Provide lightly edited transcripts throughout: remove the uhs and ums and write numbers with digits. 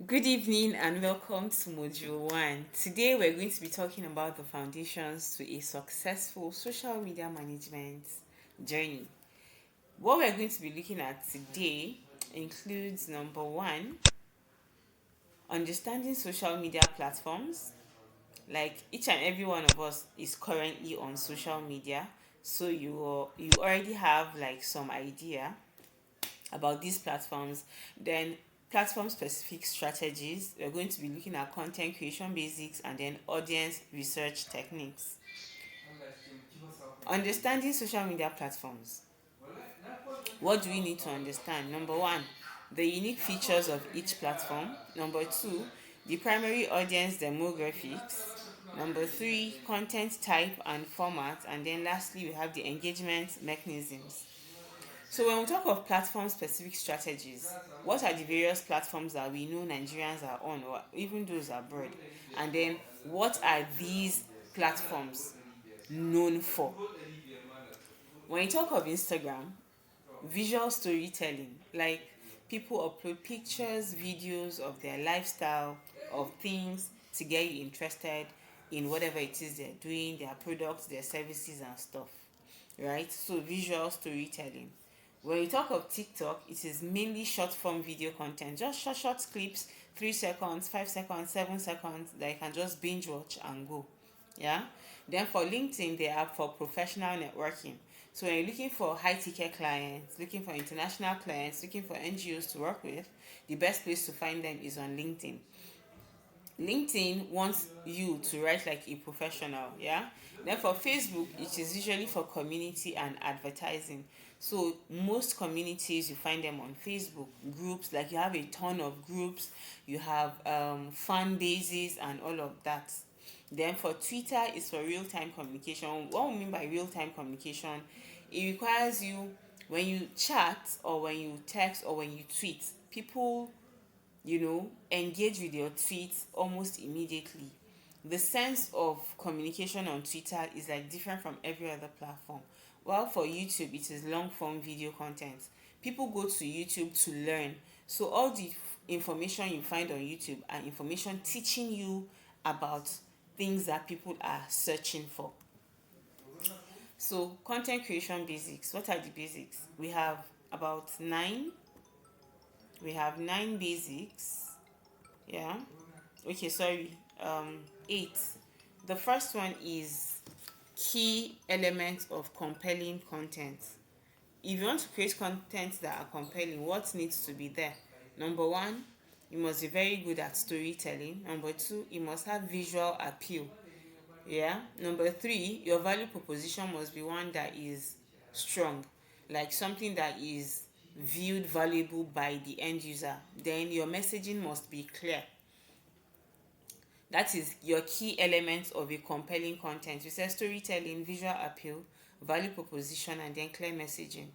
Good evening and welcome to Module 1. Today we're going to be talking about the foundations to a successful social media management journey. What we're going to be looking at today includes number 1, understanding social media platforms. Like each and every one of us is currently on social media, so you already have like some idea about these platforms. Then platform specific strategies, we're going to be looking at content creation basics and then audience research techniques. Understanding social media platforms, what do we need to understand? Number 1, the unique features of each platform. Number 2, the primary audience demographics. Number 3, content type and format. And then lastly, we have the engagement mechanisms. So when we talk of platform specific strategies, what are the various platforms that we know Nigerians are on, or even those abroad? And then what are these platforms known for? When you talk of Instagram, visual storytelling, like people upload pictures, videos of their lifestyle, of things to get you interested in whatever it is they're doing, their products, their services and stuff. Right? So visual storytelling. When you talk of TikTok, it is mainly short form video content, just short clips, 3 seconds, 5 seconds, 7 seconds that you can just binge watch and go. Yeah. Then for LinkedIn, they are for professional networking. So when you're looking for high ticket clients, looking for international clients, looking for NGOs to work with, the best place to find them is on LinkedIn. LinkedIn wants you to write like a professional, yeah. Then for Facebook, it is usually for community and advertising. So most communities you find them on Facebook groups, like you have a ton of groups, you have fan bases and all of that. Then for Twitter, it's for real time communication. What we mean by real time communication, it requires you when you chat or when you text or when you tweet, people engage with your tweets almost immediately. The sense of communication on Twitter is like different from every other platform. While for YouTube, it is long form video content. People go to YouTube to learn. So all the information you find on YouTube are information teaching you about things that people are searching for. So content creation basics. What are the basics? We have about nine. We have nine basics. Yeah. Okay, sorry. 8. The first one is key elements of compelling content. If you want to create content that are compelling, what needs to be there? Number 1, you must be very good at storytelling. Number 2, you must have visual appeal. Yeah. Number 3, your value proposition must be one that is strong, like something that is viewed valuable by the end user. Then your messaging must be clear. That is your key elements of a compelling content. We say storytelling, visual appeal, value proposition, and then clear messaging.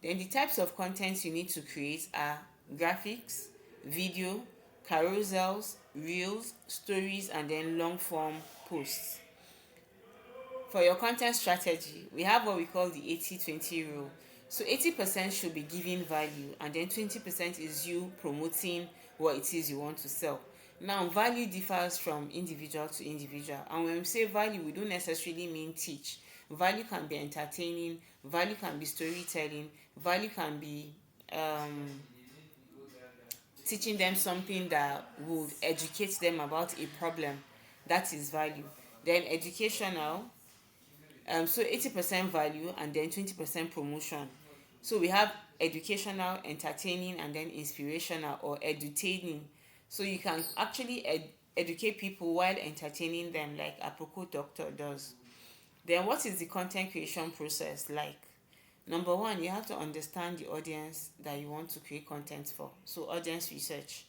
Then the types of content you need to create are graphics, video, carousels, reels, stories, and then long form posts. For your content strategy, we have what we call the 80-20 rule. So 80% should be giving value, and then 20% is you promoting what it is you want to sell. Now, value differs from individual to individual, and when we say value, we don't necessarily mean teach. Value can be entertaining, value can be storytelling, value can be teaching them something that would educate them about a problem. That is value. Then educational, so 80% value and then 20% promotion. So we have educational, entertaining, and then inspirational or edutaining. So you can actually educate people while entertaining them, like Aproko Doctor does. Then what is the content creation process like? Number 1, you have to understand the audience that you want to create content for. So audience research.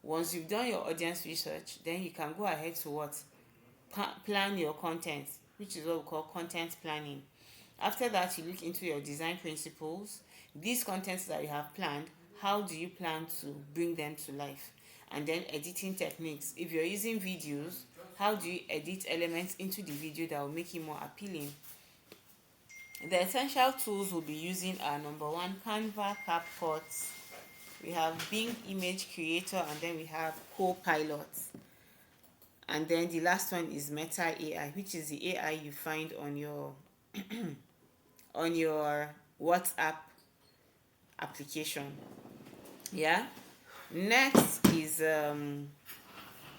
Once you've done your audience research, then you can go ahead to what? Plan your content, which is what we call content planning. After that, you look into your design principles. These contents that you have planned, how do you plan to bring them to life? And then editing techniques. If you're using videos, how do you edit elements into the video that will make it more appealing? The essential tools we'll be using are number 1, Canva, CapCut. We have Bing Image Creator, and then we have Copilot. And then the last one is Meta AI, which is the AI you find on your on your WhatsApp application. Yeah. Next is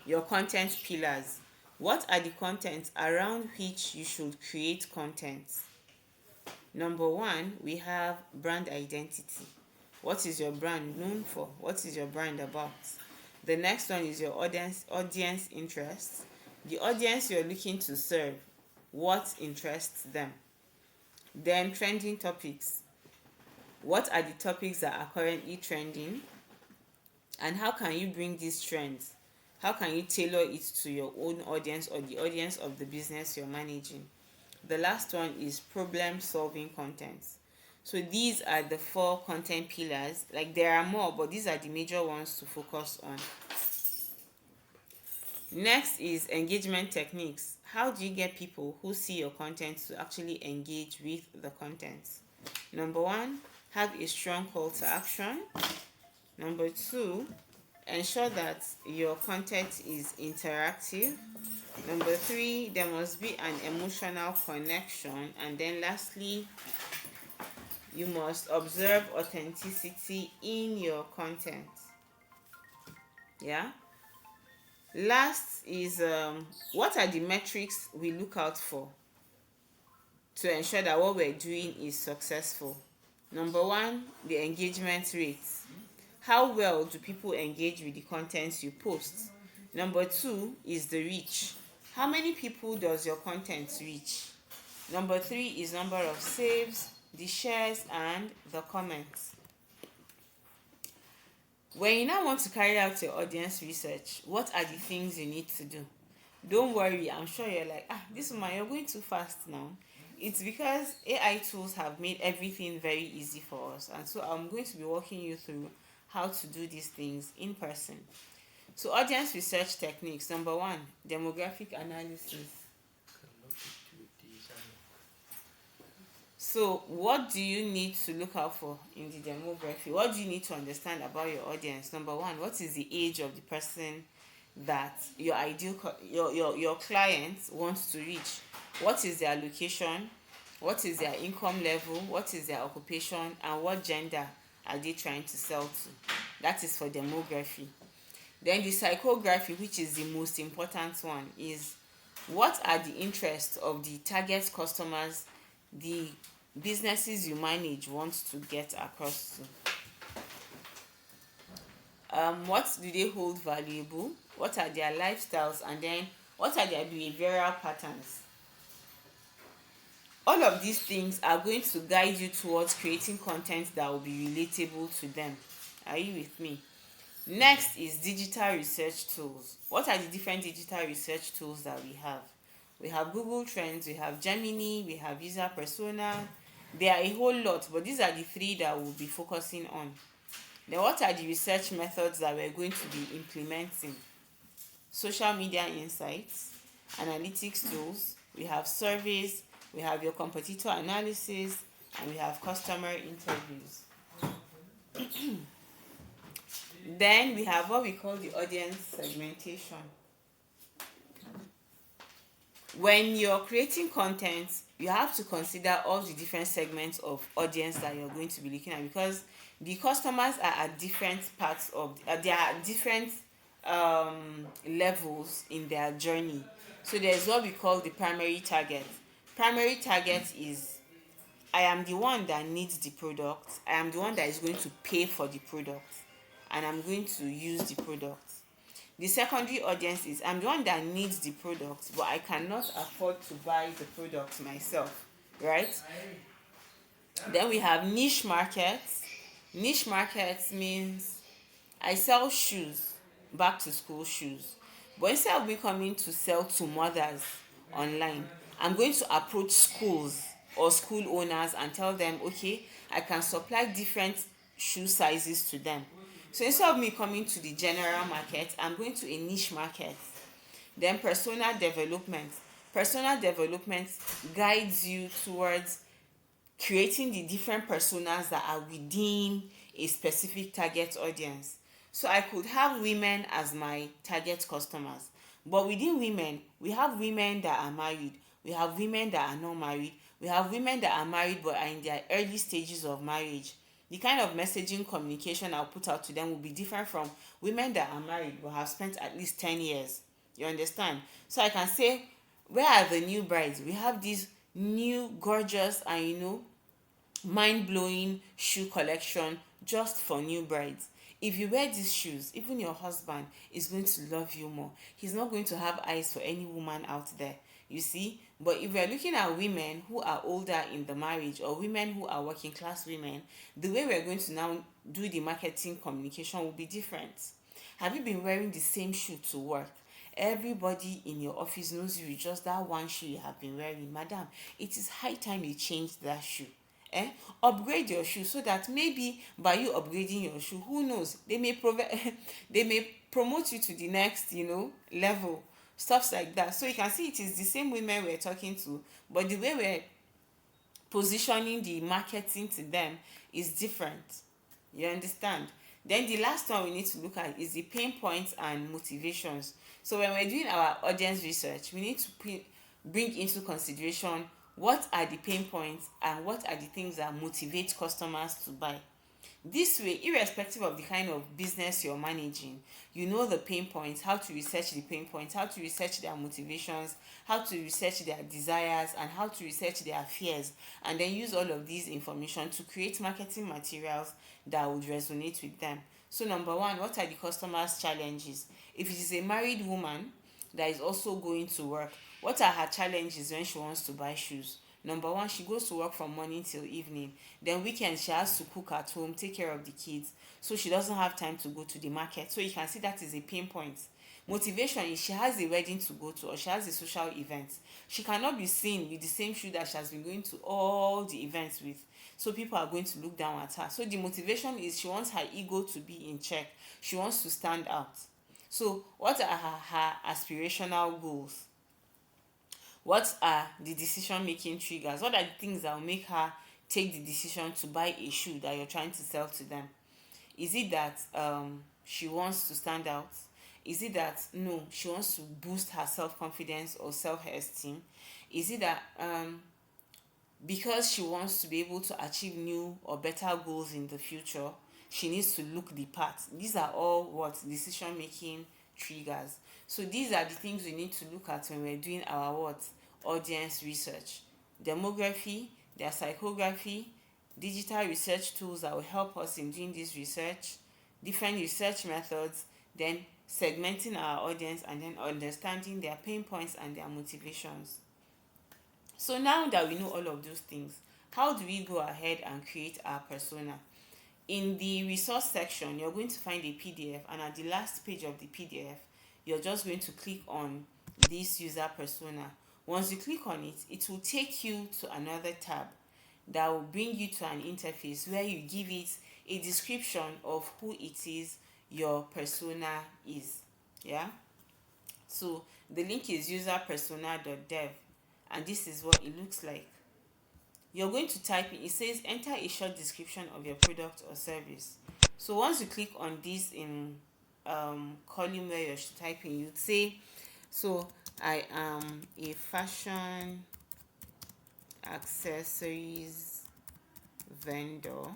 your content pillars. What are the contents around which you should create content? Number one, we have brand identity. What is your brand known for? What is your brand about? The next one is your audience interest. The audience you're looking to serve, what interests them? Then trending topics. What are the topics that are currently trending? And how can you bring these trends? How can you tailor it to your own audience or the audience of the business you're managing? The last one is problem solving content. So these are the 4 content pillars. Like, there are more, but these are the major ones to focus on. Next is engagement techniques. How do you get people who see your content to actually engage with the content? Number 1, have a strong call to action. Number 2, ensure that your content is interactive. Number 3, there must be an emotional connection. And then lastly, you must observe authenticity in your content. Yeah. Last is what are the metrics we look out for to ensure that what we're doing is successful? Number 1, the engagement rate. How well do people engage with the contents you post? Number 2 is the reach. How many people does your content reach? Number 3 is number of saves, the shares, and the comments. When you now want to carry out your audience research, what are the things you need to do? Don't worry, I'm sure you're like, this woman, you're going too fast now. It's because AI tools have made everything very easy for us. And so I'm going to be walking you through how to do these things in person. So audience research techniques. Number 1, demographic analysis. So what do you need to look out for in the demography? What do you need to understand about your audience? Number 1, what is the age of the person that your ideal your client wants to reach? What is their location? What is their income level? What is their occupation? And what gender are they trying to sell to? That is for demography. Then the psychography, which is the most important one, is what are the interests of the target customers the businesses you manage want to get across to. What do they hold valuable? What are their lifestyles? And then what are their behavioral patterns? All of these things are going to guide you towards creating content that will be relatable to them. Are you with me? Next is digital research tools. What are the different digital research tools that we have? We have Google Trends, we have Gemini, we have User Persona. There are a whole lot, but these are the 3 that we'll be focusing on. Then what are the research methods that we're going to be implementing? Social media insights, analytics tools, we have surveys, we have your competitor analysis, and we have customer interviews. Then we have what we call the audience segmentation. When you're creating content, you have to consider all the different segments of audience that you're going to be looking at, because the customers are at different parts of there are different levels in their journey. So there's what we call the primary target. Primary target is, I am the one that needs the product, I am the one that is going to pay for the product, and I'm going to use the product. The secondary audience is, I'm the one that needs the product, but I cannot afford to buy the product myself, right? Then we have niche markets. Niche markets means I sell shoes, back to school shoes, but instead of me coming to sell to mothers online, I'm going to approach schools or school owners and tell them, okay, I can supply different shoe sizes to them. So instead of me coming to the general market, I'm going to a niche market. Then personal development. Personal development guides you towards creating the different personas that are within a specific target audience. So I could have women as my target customers. But within women, we have women that are married, we have women that are not married, we have women that are married but are in their early stages of marriage. The kind of messaging communication I'll put out to them will be different from women that are married but have spent at least 10 years. You understand? So I can say, where are the new brides? We have these new, gorgeous, and mind-blowing shoe collection just for new brides. If you wear these shoes, even your husband is going to love you more. He's not going to have eyes for any woman out there, you see. But if we're looking at women who are older in the marriage, or women who are working class women, the way we're going to now do the marketing communication will be different. Have you been wearing the same shoe to work? Everybody in your office knows you with just that one shoe you have been wearing. Madam, it is high time you change that shoe. Upgrade your shoe, so that maybe by you upgrading your shoe, who knows, they may provide they may promote you to the next level, stuffs like that. So you can see it is the same women we're talking to, but the way we're positioning the marketing to them is different. You understand? Then the last one we need to look at is the pain points and motivations. So when we're doing our audience research, we need to bring into consideration what are the pain points and what are the things that motivate customers to buy. This way, irrespective of the kind of business you're managing, you know the pain points, how to research the pain points, how to research their motivations, how to research their desires, and how to research their fears, and then use all of these information to create marketing materials that would resonate with them. So number one, what are the customers' challenges? If it is a married woman that is also going to work, what are her challenges when she wants to buy shoes? Number one, she goes to work from morning till evening. Then weekends, she has to cook at home, take care of the kids. So she doesn't have time to go to the market. So you can see that is a pain point. Motivation is she has a wedding to go to, or she has a social event. She cannot be seen with the same shoe that she has been going to all the events with. So people are going to look down at her. So the motivation is she wants her ego to be in check. She wants to stand out. So what are her aspirational goals? What are the decision making triggers? What are the things that will make her take the decision to buy a shoe that you're trying to sell to them? Is it that she wants to stand out? Is it that no, she wants to boost her self-confidence or self-esteem? Is it that because she wants to be able to achieve new or better goals in the future, she needs to look the part? These are all what decision making triggers. So these are the things we need to look at when we're doing our what audience research. Demography, their psychography, digital research tools that will help us in doing this research, different research methods, then segmenting our audience, and then understanding their pain points and their motivations. So now that we know all of those things, how do we go ahead and create our persona? In the resource section, you're going to find a PDF, and at the last page of the PDF, you're just going to click on this user persona. Once you click on it, it will take you to another tab that will bring you to an interface where you give it a description of who it is your persona is. Yeah? So the link is userpersona.dev, and this is what it looks like. You're going to type in, it says enter a short description of your product or service. So once you click on this in column where you're typing, you'd say, so I am a fashion accessories vendor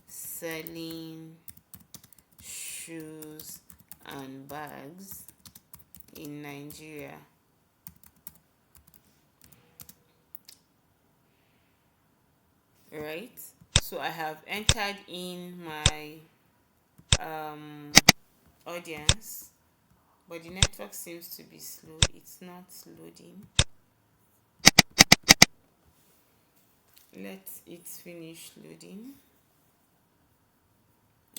selling shoes and bags in Nigeria. Right, so I have entered in my audience, but the network seems to be slow. It's not loading. Let it finish loading.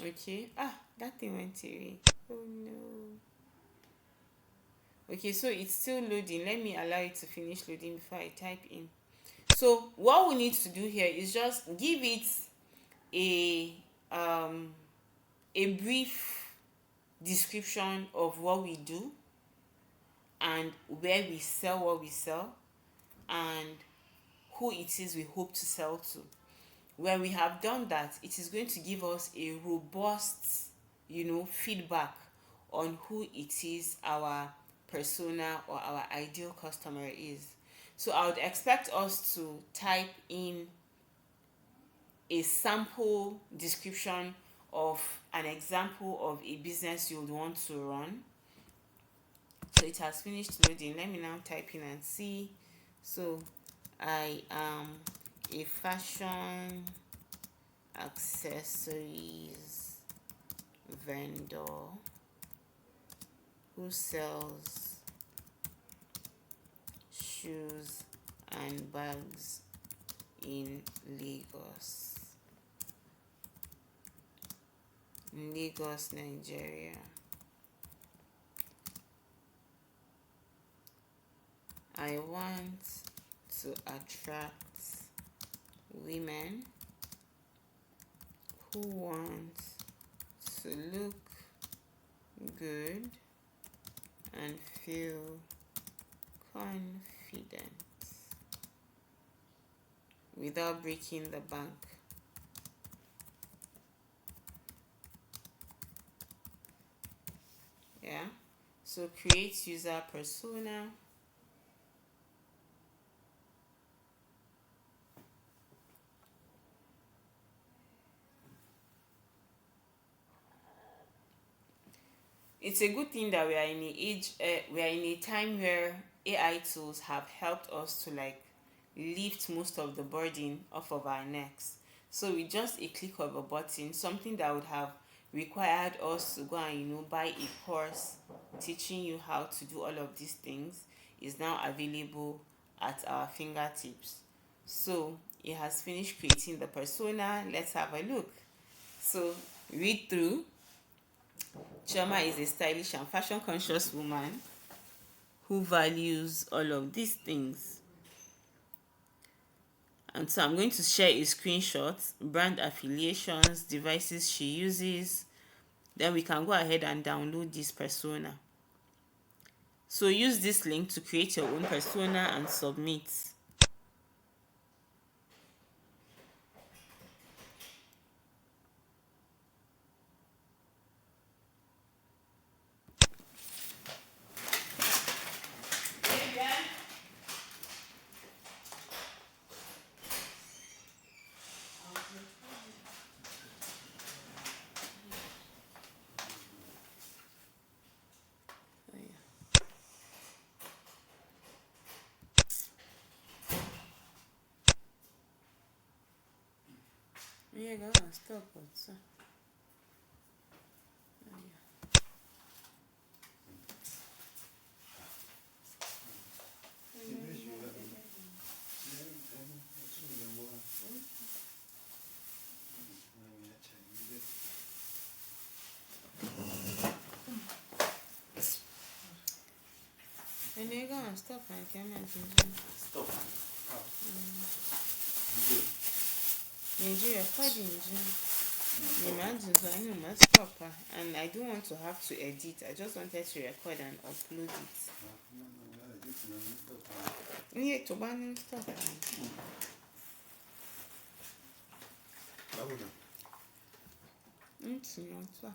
Okay, that thing went away. Oh no. Okay, so it's still loading. Let me allow it to finish loading before I type in. So what we need to do here is just give it a brief description of what we do and where we sell what we sell and who it is we hope to sell to. when we have done that, it is going to give us a robust, feedback on who it is our persona or our ideal customer is. So I would expect us to type in a sample description of an example of a business you would want to run. So it has finished loading. Let me now type in and see. So I am a fashion accessories vendor who sells shoes and bags in Lagos, Nigeria. I want to attract women who want to look good and feel confident without breaking the bank. Yeah, so create user persona. It's a good thing that we are in a time where AI tools have helped us to lift most of the burden off of our necks. So with just a click of a button, something that would have required us to go and buy a course teaching you how to do all of these things is now available at our fingertips. So it has finished creating the persona. Let's have a look. So read through. Chioma is a stylish and fashion conscious woman who values all of these things. And so I'm going to share a screenshot, brand affiliations, devices she uses. Then we can go ahead and download this persona. So use this link to create your own persona and submit. Yeah, go on, stop it. And you're gonna stop and camera. Stop. Nigeria, imagine so I must stop and I don't want to have to edit. I just wanted to record and upload it. Yeah, to ban stop. It's not.